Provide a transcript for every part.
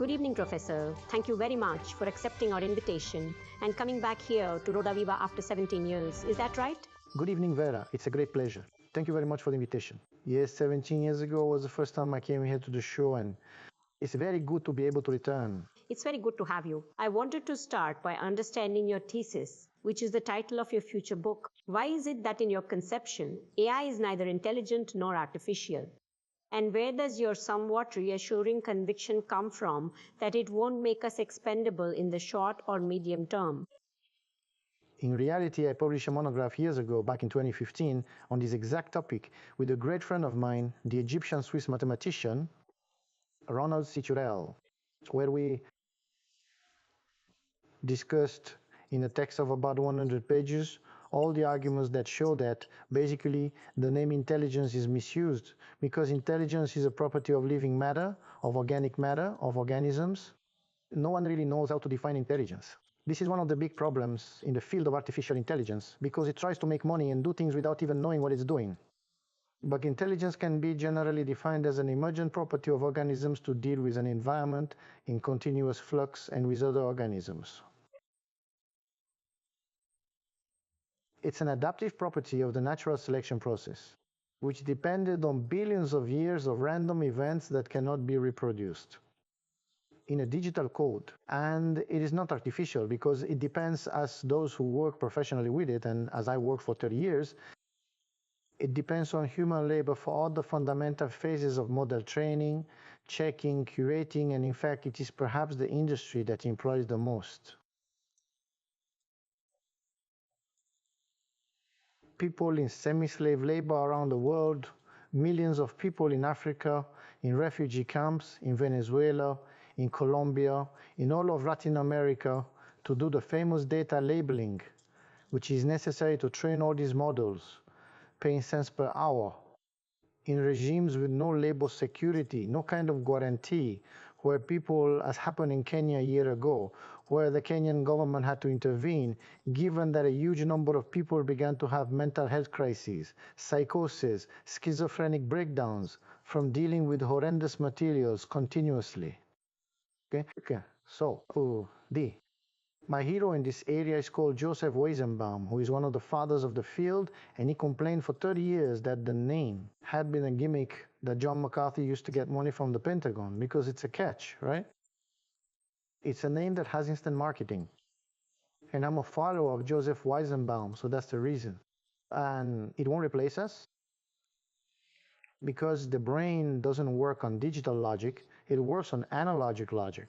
Good evening, Professor. Thank you very much for accepting our invitation and coming back here to Roda Vida after 17 years. Is that right? Good evening, Vera. It's a great pleasure. Thank you very much for the invitation. Yes, 17 years ago was the first time I came here to the show, and it's very good to be able to return. It's very good to have you. I wanted to start by understanding your thesis, which is the title of your future book. Why is it that in your conception, AI is neither intelligent nor artificial? And where does your somewhat reassuring conviction come from that it won't make us expendable in the short or medium term? In reality, I published a monograph years ago, back in 2015, on this exact topic with a great friend of mine, the Egyptian-Swiss mathematician, Ronald Siturel, where we discussed in a text of about 100 pages all the arguments that show that basically the name intelligence is misused because intelligence is a property of living matter, of organic matter, of organisms. No one really knows how to define intelligence. This is one of the big problems in the field of artificial intelligence because it tries to make money and do things without even knowing what it's doing. But intelligence can be generally defined as an emergent property of organisms to deal with an environment in continuous flux and with other organisms. It's an adaptive property of the natural selection process, which depended on billions of years of random events that cannot be reproduced in a digital code. And it is not artificial because it depends, as those who work professionally with it, and as I worked for 30 years, it depends on human labor for all the fundamental phases of model training, checking, curating, and in fact, it is perhaps the industry that employs the most. People in semi-slave labor around the world, millions of people in Africa, in refugee camps, in Venezuela, in Colombia, in all of Latin America, to do the famous data labeling, which is necessary to train all these models, paying cents per hour, in regimes with no labor security, no kind of guarantee, where people, as happened in Kenya a year ago, where the Kenyan government had to intervene, given that a huge number of people began to have mental health crises, psychosis, schizophrenic breakdowns from dealing with horrendous materials continuously. Okay. So, my hero in this area is called Joseph Weizenbaum, who is one of the fathers of the field, and he complained for 30 years that the name had been a gimmick that John McCarthy used to get money from the Pentagon, because it's a catch, right? It's a name that has instant marketing. And I'm a follower of Joseph Weizenbaum, so that's the reason. And it won't replace us, because the brain doesn't work on digital logic, it works on analogic logic.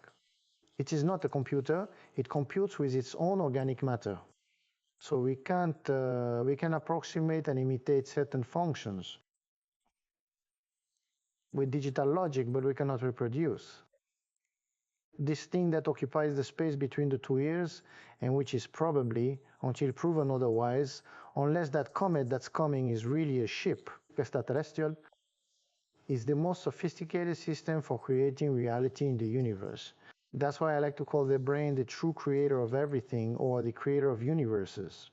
It is not a computer, it computes with its own organic matter. So we can approximate and imitate certain functions with digital logic, but we cannot reproduce. This thing that occupies the space between the two ears, and which is probably, until proven otherwise, unless that comet that's coming is really a ship, extraterrestrial, is the most sophisticated system for creating reality in the universe. That's why I like to call the brain the true creator of everything, or the creator of universes.